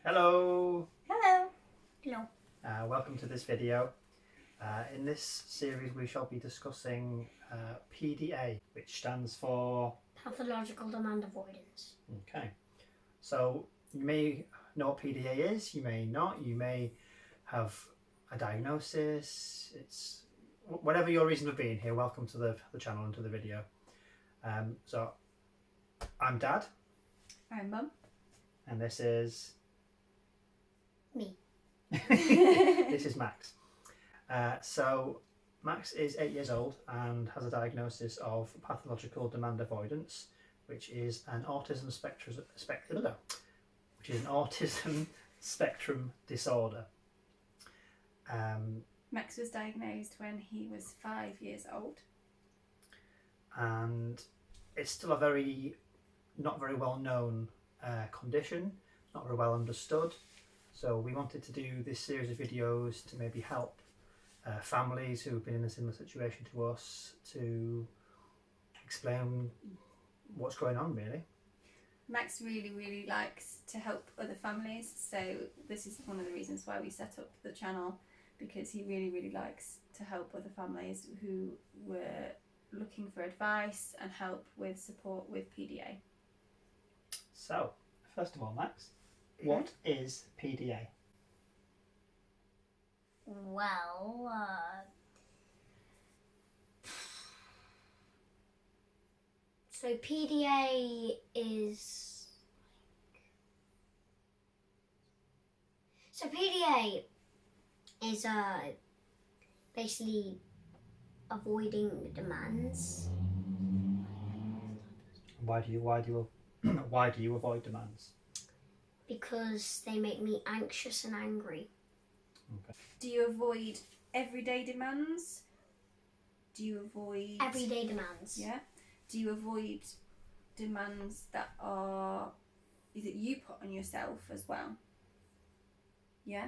Hello! Hello. Hello. Welcome to this video. In this series we shall be discussing PDA, which stands for... Pathological Demand Avoidance. Okay, so you may know what PDA is, you may not, you may have a diagnosis, it's whatever your reason for being here, welcome to the channel and to the video. So I'm Dad. I'm Mum. And this is... Me. This is Max. So Max is 8 years old and has a diagnosis of pathological demand avoidance, which is an autism spectrum disorder. Max was diagnosed when he was 5 years old. And it's still a not very well known condition, not very well understood. So we wanted to do this series of videos to maybe help families who have been in a similar situation to us to explain what's going on, really. Max really likes to help other families, so this is one of the reasons why we set up the channel, because he really likes to help other families who were looking for advice and help with support with PDA. So, first of all, Max, what is PDA? Well, so PDA is... So PDA is basically avoiding demands. Why do you avoid demands? Because they make me anxious and angry. Okay. Do you avoid everyday demands? Do you avoid... Everyday demands. Yeah. Do you avoid demands that are... that you put on yourself as well? Yeah?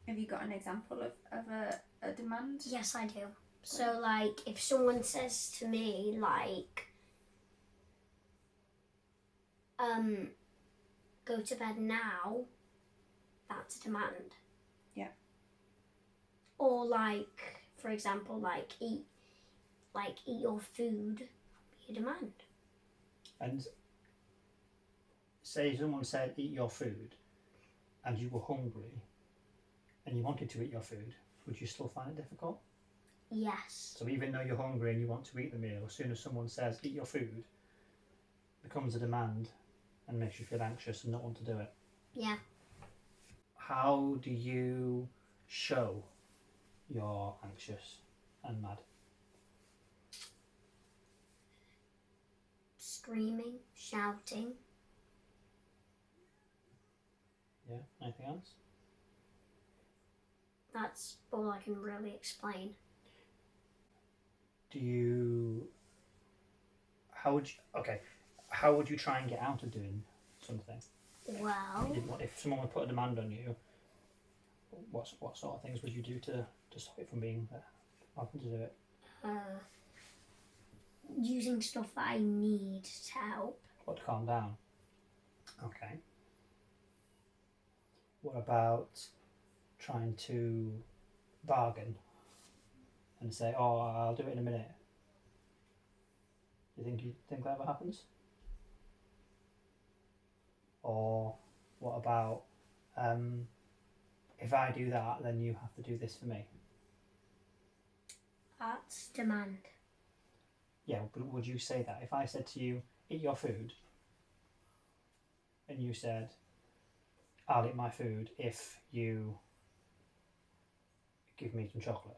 Have you got an example of a demand? Yes, I do. So, like, if someone says to me, like, go to bed now, that's a demand. Yeah. Or, like, for example, like, eat your food, be a demand. And say someone said eat your food and you were hungry and you wanted to eat your food, would you still find it difficult? Yes. So even though you're hungry and you want to eat the meal, as soon as someone says eat your food, it becomes a demand and makes you feel anxious and not want to do it. Yeah. How do you show you're anxious and mad? Screaming, shouting. Yeah, anything else? That's all I can really explain. How would you try and get out of doing something? Well, If someone would put a demand on you, what sort of things would you do to stop it from being having to do it? using stuff that I need to help. What, to calm down? Okay. What about trying to bargain and say, oh, I'll do it in a minute? Do you think that ever happens? Or what about, if I do that, then you have to do this for me? That's demand. Yeah, but would you say that? If I said to you, eat your food, and you said, I'll eat my food if you give me some chocolate,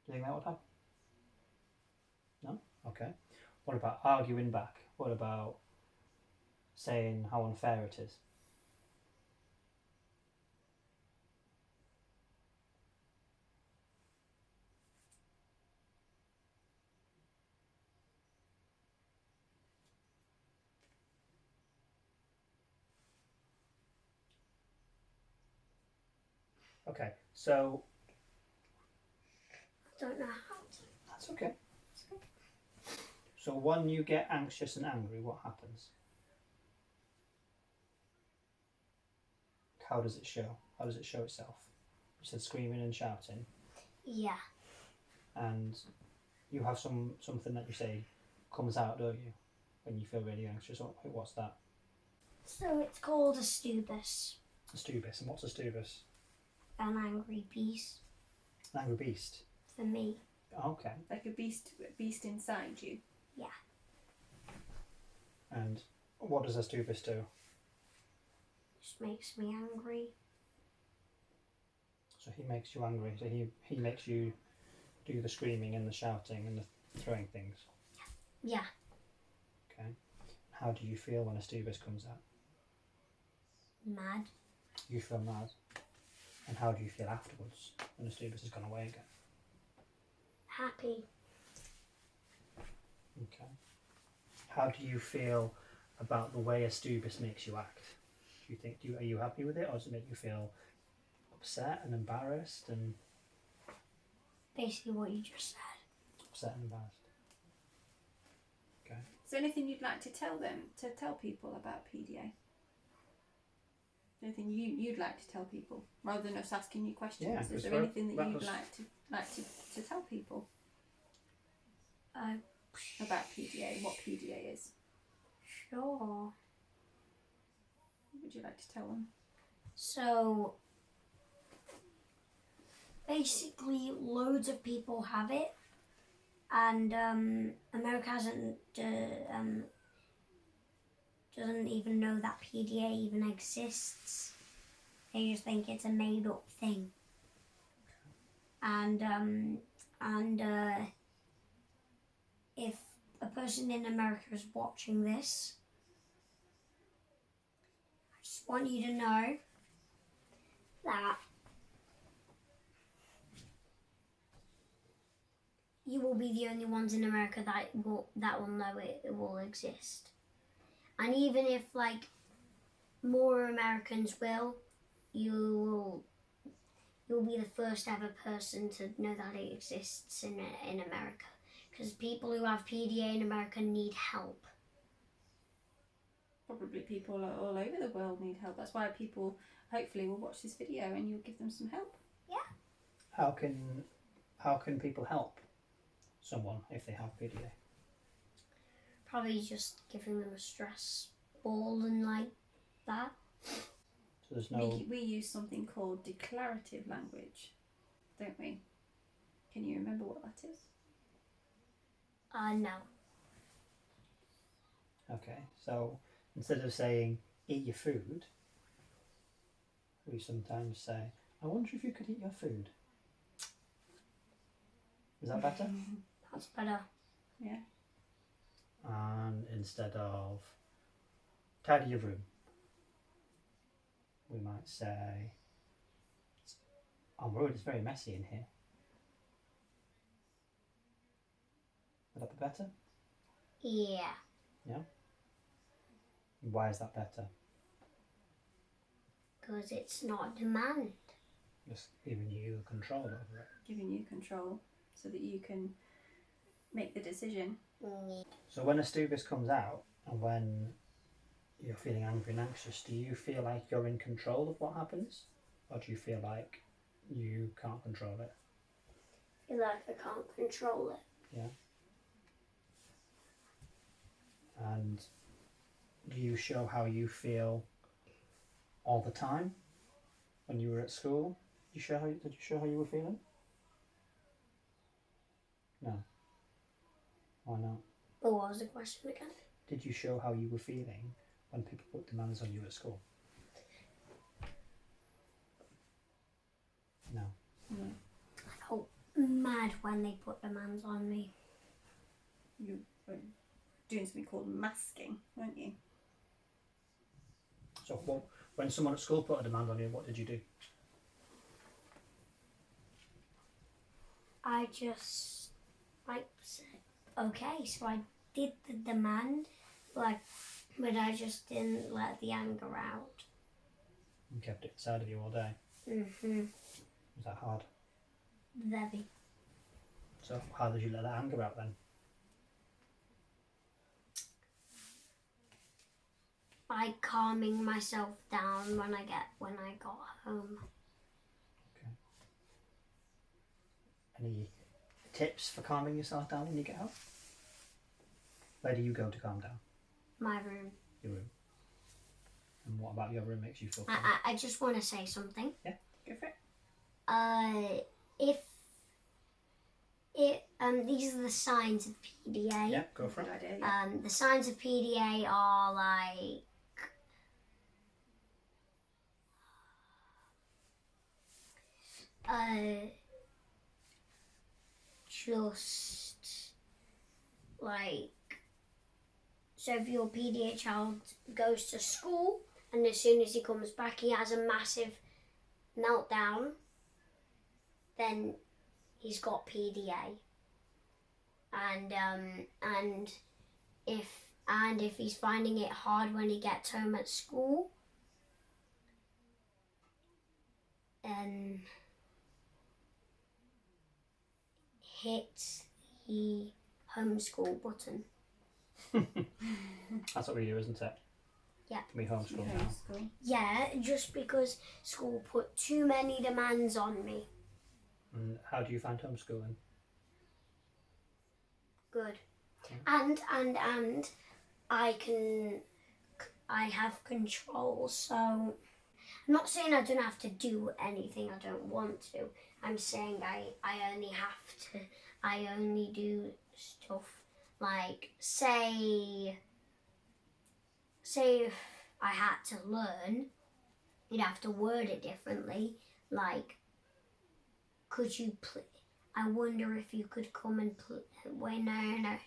do you think that would happen? No? Okay. What about arguing back? What about saying how unfair it is? Okay, so... I don't know how to. That's okay. So when you get anxious and angry, what happens? how does it show? How does it show itself? You said screaming and shouting, Yeah. and you have something that you say comes out, don't you, when you feel really anxious? What's that? So it's called a stubis, A stubis. And what's a stubis? an angry beast An angry beast. for me. Okay. Like a beast inside you. Yeah. And what does a stubis do? Just makes me angry. So he makes you angry. So he makes you do the screaming and the shouting and the throwing things. Yeah. Okay. How do you feel when a stubis comes out? Mad. You feel mad. And how do you feel afterwards when the stubis has gone away again? Happy. Okay. How do you feel about the way a stubis makes you act? Do you think are you happy with it, or does it make you feel upset and embarrassed and Basically what you just said. upset and embarrassed? Okay. Is there anything you'd like to tell people about PDA? Anything you'd like to tell people rather than us asking you questions? Yeah, Is there anything that you'd like to tell people about PDA? What PDA is? Sure. What would you like to tell them? So basically loads of people have it, and America doesn't even know that PDA even exists. They just think it's a made up thing. And if a person in America is watching this, I just want you to know that you will be the only ones in America that will know it will exist. And even if like more Americans will, you'll be the first ever person to know that it exists in America. Because people who have PDA in America need help. Probably people all over the world need help. That's why people hopefully will watch this video and you'll give them some help. Yeah. How can people help someone if they have PDA? Probably just giving them a stress ball and like that. So there's no. We use something called declarative language, don't we? Can you remember what that is? No. Okay, so instead of saying eat your food, we sometimes say, I wonder if you could eat your food. Is that better? That's better. Yeah. And instead of tidy your room, we might say, I'm worried it's very messy in here. Would that be better? Yeah. Yeah? Why is that better? Because it's not a demand. Just giving you control over it. Giving you control so that you can make the decision. So when a stubis comes out and when you're feeling angry and anxious, do you feel like you're in control of what happens? Or do you feel like you can't control it? I feel like I can't control it. Yeah. And do you show how you feel all the time when you were at school? Did you show how you were feeling? No. Why not? But what was the question again? Did you show how you were feeling when people put demands on you at school? No. No. I got mad when they put demands on me. You were doing something called masking, weren't you? So when someone at school put a demand on you, what did you do? I just said okay, so I did the demand, but I just didn't let the anger out. You kept it inside of you all day. Mhm. Was that hard? Very. So how did you let that anger out then? by calming myself down when I got home. Okay. Any tips for calming yourself down when you get home? Where do you go to calm down? My room. Your room. And what about your room makes you feel calm? I just want to say something. Yeah, go for it. If these are the signs of PDA. Yeah, go for it. Good idea, yeah. The signs of PDA are like just like, so if your PDA child goes to school and as soon as he comes back he has a massive meltdown, then he's got PDA. And if he's finding it hard when he gets home at school, hit the homeschool button. That's what we do, isn't it? Yeah. We homeschool now. Homeschool. Yeah, just because school put too many demands on me. And how do you find homeschooling? Good. Okay. And I have control, so I'm not saying I don't have to do anything I don't want to. I'm saying I only do stuff like, say if I had to learn, you'd have to word it differently, like, could you I wonder if you could come and play. Wait, no.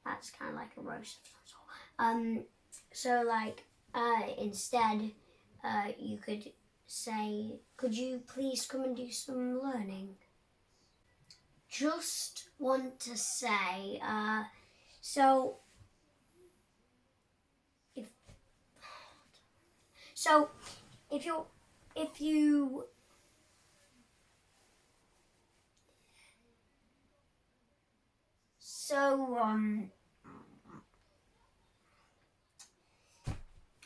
That's kind of like a roast. So like, instead, you could say, could you please come and do some learning? Just want to say, so if you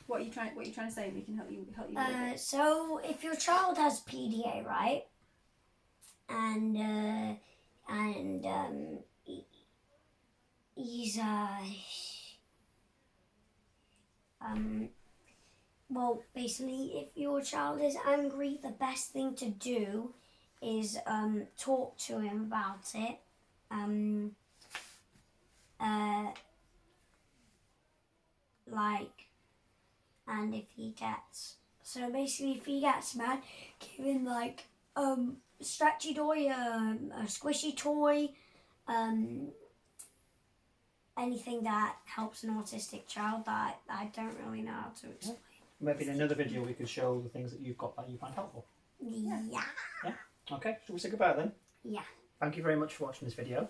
What are you trying to say? We can help you with it. so if your child has PDA, right, and he's well, basically, if your child is angry, the best thing to do is talk to him about it. And if he gets mad, give him like a stretchy toy, a squishy toy, anything that helps an autistic child that I don't really know how to explain. Maybe in another video we could show the things that you've got that you find helpful. Yeah. Okay, shall we say goodbye then? Yeah. Thank you very much for watching this video.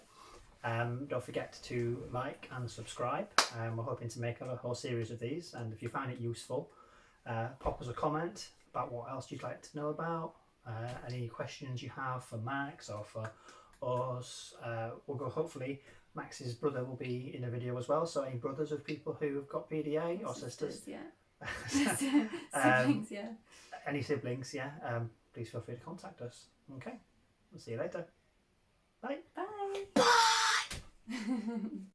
Don't forget to like and subscribe. We're hoping to make a whole series of these, and if you find it useful, pop us a comment about what else you'd like to know about, any questions you have for Max or for us. Hopefully Max's brother will be in the video as well, so any brothers of people who have got PDA or sisters, yeah. siblings, yeah. Any siblings, please feel free to contact us. Okay, we'll see you later. Bye. Bye. Bye.